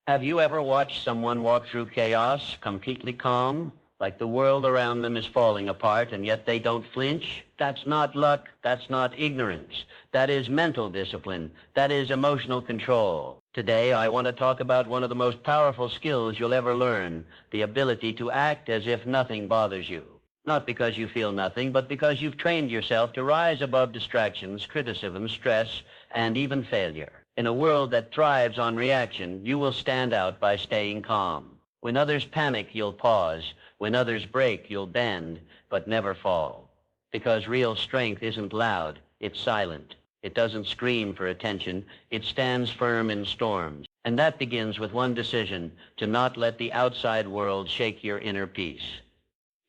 Have you ever watched someone walk through chaos completely calm, like the world around them is falling apart and yet they don't flinch? That's not luck. That's not ignorance. That is mental discipline. That is emotional control. Today, I want to talk about one of the most powerful skills you'll ever learn, the ability to act as if nothing bothers you. Not because you feel nothing, but because you've trained yourself to rise above distractions, criticism, stress, and even failure. In a world that thrives on reaction, you will stand out by staying calm. When others panic, you'll pause. When others break, you'll bend, but never fall. Because real strength isn't loud, it's silent. It doesn't scream for attention. It stands firm in storms. And that begins with one decision, to not let the outside world shake your inner peace.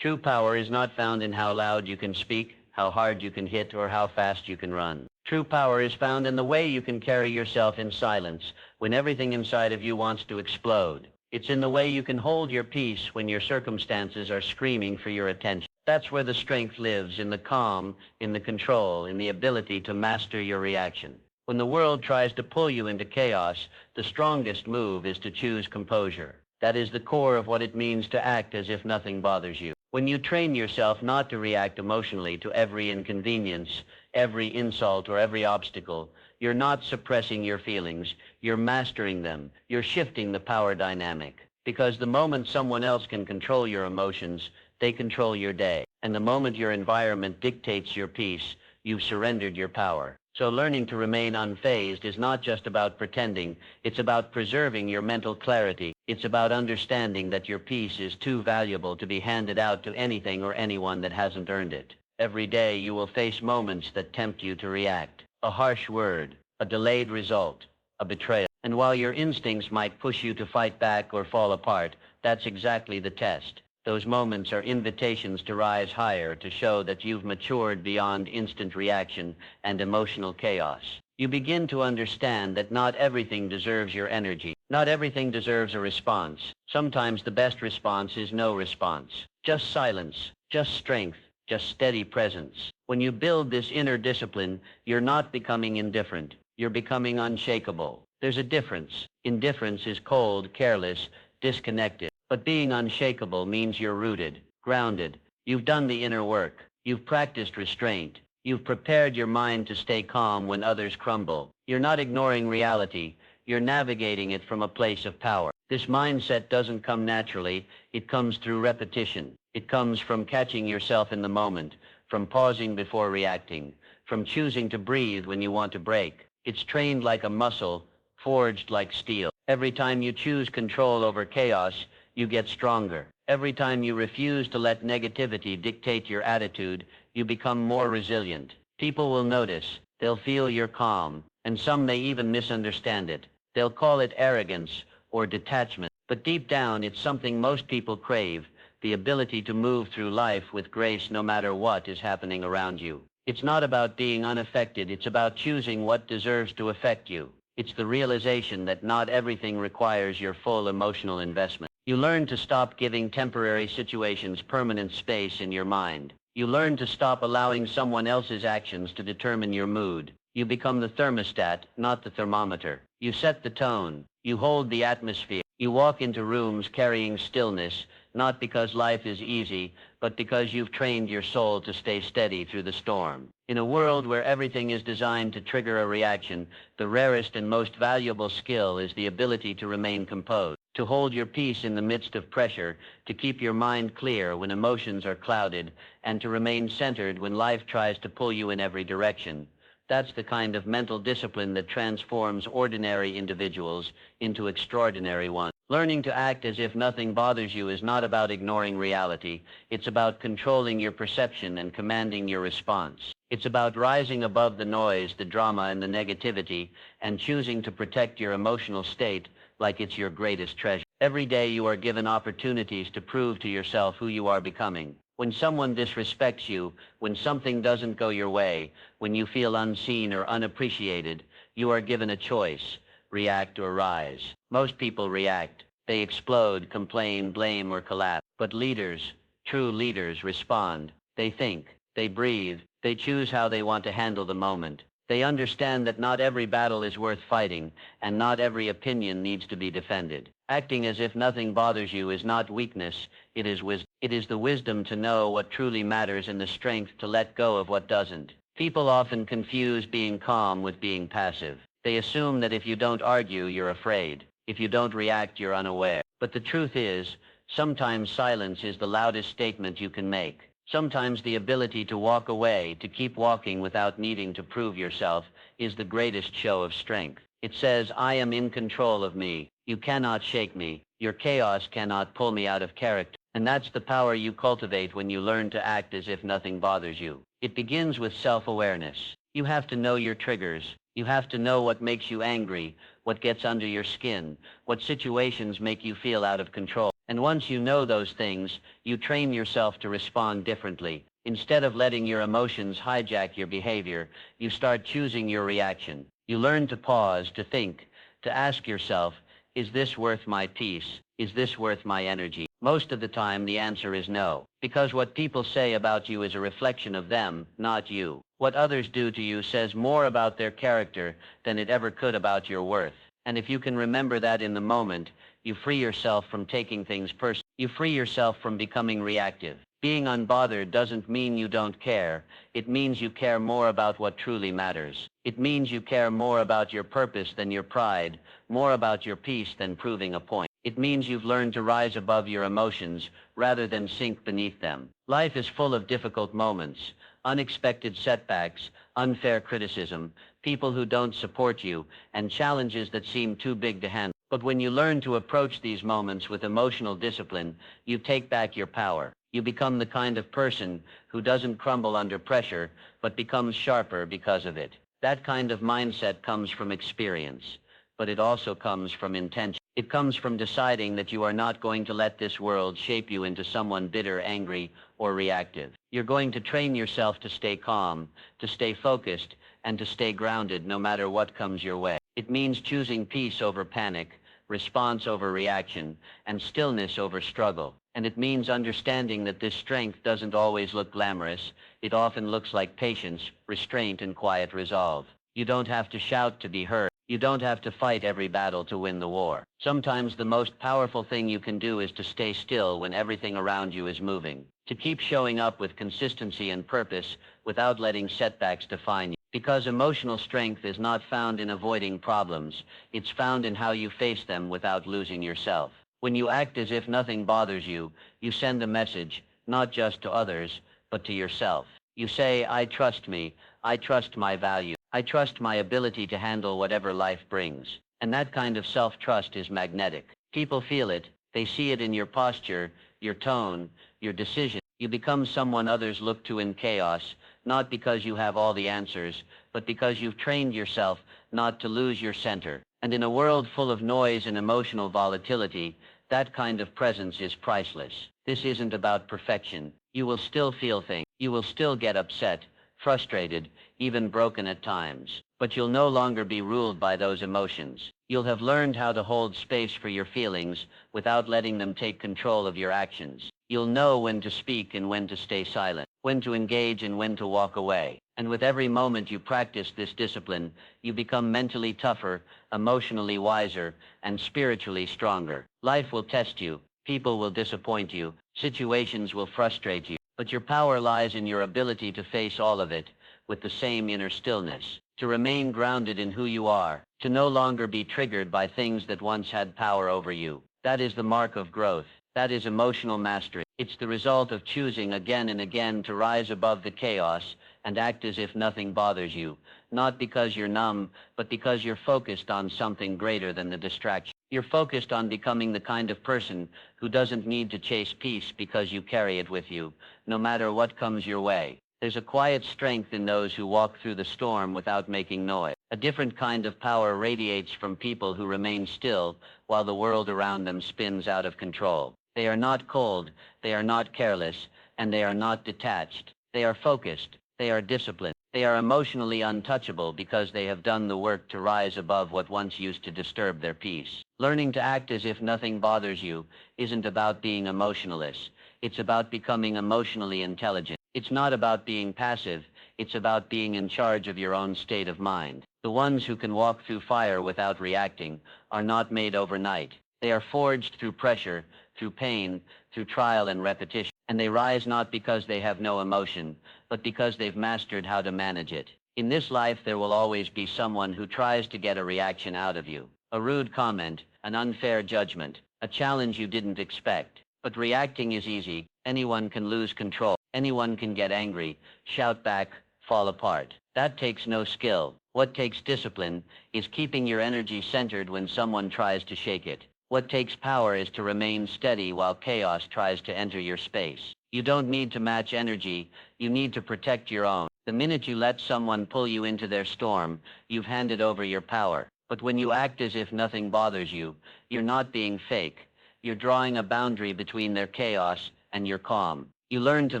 True power is not found in how loud you can speak, how hard you can hit, or how fast you can run. True power is found in the way you can carry yourself in silence when everything inside of you wants to explode. It's in the way you can hold your peace when your circumstances are screaming for your attention. That's where the strength lives, in the calm, in the control, in the ability to master your reaction. When the world tries to pull you into chaos, the strongest move is to choose composure. That is the core of what it means to act as if nothing bothers you. When you train yourself not to react emotionally to every inconvenience, every insult, or every obstacle, you're not suppressing your feelings, you're mastering them, you're shifting the power dynamic. Because the moment someone else can control your emotions, they control your day. And the moment your environment dictates your peace, you've surrendered your power. So learning to remain unfazed is not just about pretending, it's about preserving your mental clarity. It's about understanding that your peace is too valuable to be handed out to anything or anyone that hasn't earned it. Every day you will face moments that tempt you to react. A harsh word, a delayed result, a betrayal. And while your instincts might push you to fight back or fall apart, that's exactly the test. Those moments are invitations to rise higher, to show that you've matured beyond instant reaction and emotional chaos. You begin to understand that not everything deserves your energy. Not everything deserves a response. Sometimes the best response is no response. Just silence, just strength, just steady presence. When you build this inner discipline, you're not becoming indifferent. You're becoming unshakable. There's a difference. Indifference is cold, careless, disconnected. But being unshakable means you're rooted, grounded. You've done the inner work. You've practiced restraint. You've prepared your mind to stay calm when others crumble. You're not ignoring reality. You're navigating it from a place of power. This mindset doesn't come naturally. It comes through repetition. It comes from catching yourself in the moment, from pausing before reacting, from choosing to breathe when you want to break. It's trained like a muscle, forged like steel. Every time you choose control over chaos, you get stronger. Every time you refuse to let negativity dictate your attitude, you become more resilient. People will notice. They'll feel you're calm, and some may even misunderstand it. They'll call it arrogance or detachment. But deep down, it's something most people crave, the ability to move through life with grace no matter what is happening around you. It's not about being unaffected. It's about choosing what deserves to affect you. It's the realization that not everything requires your full emotional investment. You learn to stop giving temporary situations permanent space in your mind. You learn to stop allowing someone else's actions to determine your mood. You become the thermostat, not the thermometer. You set the tone. You hold the atmosphere. You walk into rooms carrying stillness, not because life is easy, but because you've trained your soul to stay steady through the storm. In a world where everything is designed to trigger a reaction, the rarest and most valuable skill is the ability to remain composed, to hold your peace in the midst of pressure, to keep your mind clear when emotions are clouded, and to remain centered when life tries to pull you in every direction. That's the kind of mental discipline that transforms ordinary individuals into extraordinary ones. Learning to act as if nothing bothers you is not about ignoring reality. It's about controlling your perception and commanding your response. It's about rising above the noise, the drama, and the negativity, and choosing to protect your emotional state like it's your greatest treasure. Every day you are given opportunities to prove to yourself who you are becoming. When someone disrespects you, when something doesn't go your way, when you feel unseen or unappreciated, you are given a choice: react or rise. Most people react. They explode, complain, blame, or collapse. But leaders, true leaders, respond. They think, they breathe, they choose how they want to handle the moment. They understand that not every battle is worth fighting, and not every opinion needs to be defended. Acting as if nothing bothers you is not weakness, it is wisdom. It is the wisdom to know what truly matters and the strength to let go of what doesn't. People often confuse being calm with being passive. They assume that if you don't argue, you're afraid. If you don't react, you're unaware. But the truth is, sometimes silence is the loudest statement you can make. Sometimes the ability to walk away, to keep walking without needing to prove yourself, is the greatest show of strength. It says, I am in control of me. You cannot shake me. Your chaos cannot pull me out of character. And that's the power you cultivate when you learn to act as if nothing bothers you. It begins with self-awareness. You have to know your triggers. You have to know what makes you angry, what gets under your skin, what situations make you feel out of control. And once you know those things, you train yourself to respond differently. Instead of letting your emotions hijack your behavior, you start choosing your reaction. You learn to pause, to think, to ask yourself, is this worth my peace? Is this worth my energy? Most of the time, the answer is no, because what people say about you is a reflection of them, not you. What others do to you says more about their character than it ever could about your worth. And if you can remember that in the moment, you free yourself from taking things personally. You free yourself from becoming reactive. Being unbothered doesn't mean you don't care. It means you care more about what truly matters. It means you care more about your purpose than your pride, more about your peace than proving a point. It means you've learned to rise above your emotions rather than sink beneath them. Life is full of difficult moments, unexpected setbacks, unfair criticism, people who don't support you, and challenges that seem too big to handle. But when you learn to approach these moments with emotional discipline, you take back your power. You become the kind of person who doesn't crumble under pressure, but becomes sharper because of it. That kind of mindset comes from experience, but it also comes from intention. It comes from deciding that you are not going to let this world shape you into someone bitter, angry, or reactive. You're going to train yourself to stay calm, to stay focused, and to stay grounded no matter what comes your way. It means choosing peace over panic, response over reaction, and stillness over struggle. And it means understanding that this strength doesn't always look glamorous. It often looks like patience, restraint, and quiet resolve. You don't have to shout to be heard. You don't have to fight every battle to win the war. Sometimes the most powerful thing you can do is to stay still when everything around you is moving. To keep showing up with consistency and purpose without letting setbacks define you. Because emotional strength is not found in avoiding problems. It's found in how you face them without losing yourself. When you act as if nothing bothers you, you send a message, not just to others, but to yourself. You say, I trust me, I trust my value, I trust my ability to handle whatever life brings. And that kind of self-trust is magnetic. People feel it, they see it in your posture, your tone, your decision. You become someone others look to in chaos, not because you have all the answers, but because you've trained yourself not to lose your center. And in a world full of noise and emotional volatility, that kind of presence is priceless. This isn't about perfection. You will still feel things. You will still get upset, frustrated, even broken at times. But you'll no longer be ruled by those emotions. You'll have learned how to hold space for your feelings without letting them take control of your actions. You'll know when to speak and when to stay silent, when to engage and when to walk away. And with every moment you practice this discipline, you become mentally tougher, emotionally wiser, and spiritually stronger. Life will test you, people will disappoint you, situations will frustrate you, but your power lies in your ability to face all of it with the same inner stillness, to remain grounded in who you are, to no longer be triggered by things that once had power over you. That is the mark of growth. That is emotional mastery. It's the result of choosing again and again to rise above the chaos and act as if nothing bothers you, not because you're numb, but because you're focused on something greater than the distraction. You're focused on becoming the kind of person who doesn't need to chase peace because you carry it with you, no matter what comes your way. There's a quiet strength in those who walk through the storm without making noise. A different kind of power radiates from people who remain still while the world around them spins out of control. They are not cold, they are not careless, and they are not detached. They are focused, they are disciplined. They are emotionally untouchable because they have done the work to rise above what once used to disturb their peace. Learning to act as if nothing bothers you isn't about being emotionless. It's about becoming emotionally intelligent. It's not about being passive. It's about being in charge of your own state of mind. The ones who can walk through fire without reacting are not made overnight. They are forged through pressure, through pain, through trial and repetition. And they rise not because they have no emotion, but because they've mastered how to manage it. In this life, there will always be someone who tries to get a reaction out of you. A rude comment, an unfair judgment, a challenge you didn't expect. But reacting is easy. Anyone can lose control. Anyone can get angry, shout back, fall apart. That takes no skill. What takes discipline is keeping your energy centered when someone tries to shake it. What takes power is to remain steady while chaos tries to enter your space. You don't need to match energy, you need to protect your own. The minute you let someone pull you into their storm, you've handed over your power. But when you act as if nothing bothers you, you're not being fake. You're drawing a boundary between their chaos and your calm. You learn to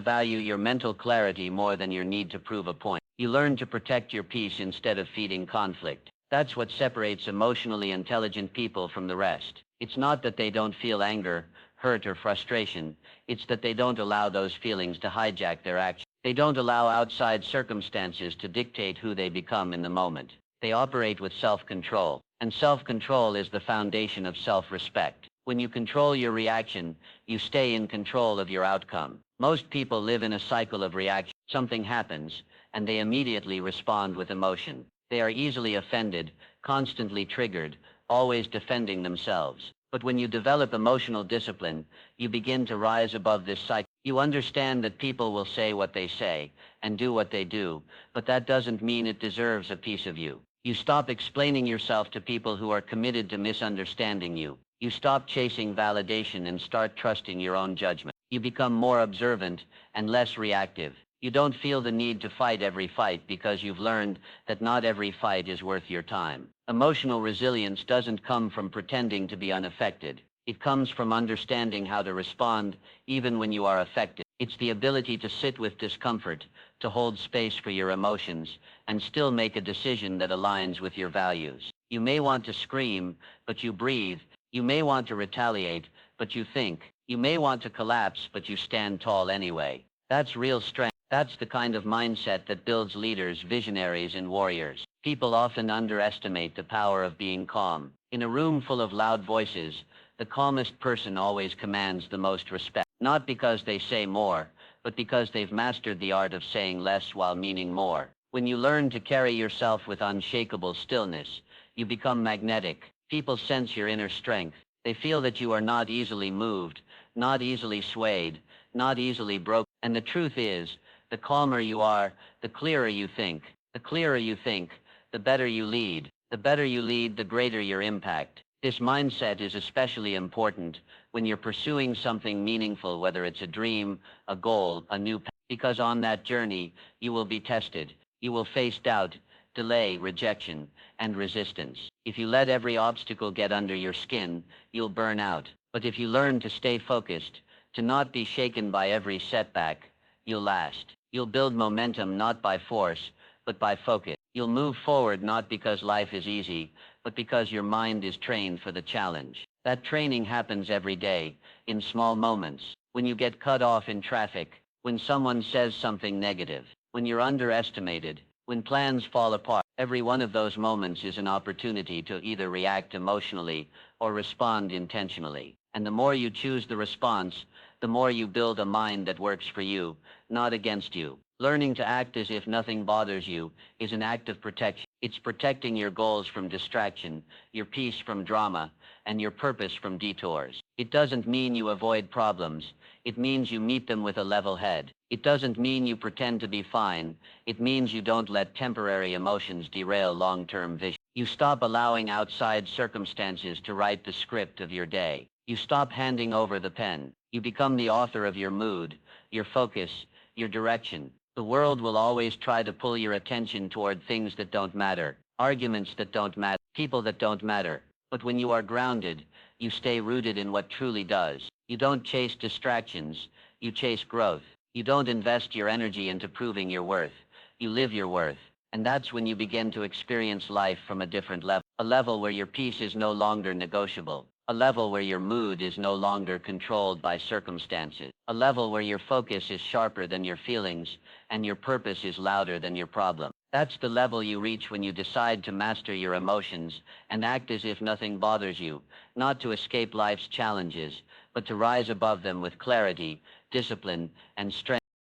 value your mental clarity more than your need to prove a point. You learn to protect your peace instead of feeding conflict. That's what separates emotionally intelligent people from the rest. It's not that they don't feel anger, hurt, or frustration. It's that they don't allow those feelings to hijack their actions. They don't allow outside circumstances to dictate who they become in the moment. They operate with self-control, and self-control is the foundation of self-respect. When you control your reaction, you stay in control of your outcome. Most people live in a cycle of reaction. Something happens, and they immediately respond with emotion. They are easily offended, constantly triggered, always defending themselves. But when you develop emotional discipline, you begin to rise above this cycle. You understand that people will say what they say and do what they do, but that doesn't mean it deserves a piece of you. You stop explaining yourself to people who are committed to misunderstanding you. You stop chasing validation and start trusting your own judgment. You become more observant and less reactive. You don't feel the need to fight every fight because you've learned that not every fight is worth your time. Emotional resilience doesn't come from pretending to be unaffected. It comes from understanding how to respond even when you are affected. It's the ability to sit with discomfort, to hold space for your emotions, and still make a decision that aligns with your values. You may want to scream, but you breathe. You may want to retaliate, but you think. You may want to collapse, but you stand tall anyway. That's real strength. That's the kind of mindset that builds leaders, visionaries, and warriors. People often underestimate the power of being calm. In a room full of loud voices, the calmest person always commands the most respect. Not because they say more, but because they've mastered the art of saying less while meaning more. When you learn to carry yourself with unshakable stillness, you become magnetic. People sense your inner strength. They feel that you are not easily moved, not easily swayed, not easily broken. And the truth is, the calmer you are, the clearer you think. The clearer you think, the better you lead. The better you lead, the greater your impact. This mindset is especially important when you're pursuing something meaningful, whether it's a dream, a goal, a new path, because on that journey, you will be tested. You will face doubt, delay, rejection, and resistance. If you let every obstacle get under your skin, you'll burn out. But if you learn to stay focused, to not be shaken by every setback, you'll last. You'll build momentum not by force, but by focus. You'll move forward not because life is easy, but because your mind is trained for the challenge. That training happens every day, in small moments. When you get cut off in traffic, when someone says something negative, when you're underestimated, when plans fall apart. Every one of those moments is an opportunity to either react emotionally or respond intentionally. And the more you choose the response, the more you build a mind that works for you, not against you. Learning to act as if nothing bothers you is an act of protection. It's protecting your goals from distraction, your peace from drama, and your purpose from detours. It doesn't mean you avoid problems. It means you meet them with a level head. It doesn't mean you pretend to be fine. It means you don't let temporary emotions derail long-term vision. You stop allowing outside circumstances to write the script of your day. You stop handing over the pen. You become the author of your mood, your focus, your direction. The world will always try to pull your attention toward things that don't matter, arguments that don't matter, people that don't matter. But when you are grounded, you stay rooted in what truly does. You don't chase distractions, you chase growth. You don't invest your energy into proving your worth. You live your worth. And that's when you begin to experience life from a different level, a level where your peace is no longer negotiable, A level where your mood is no longer controlled by circumstances. A level where your focus is sharper than your feelings and your purpose is louder than your problem. That's the level you reach when you decide to master your emotions and act as if nothing bothers you, not to escape life's challenges, but to rise above them with clarity, discipline, and strength.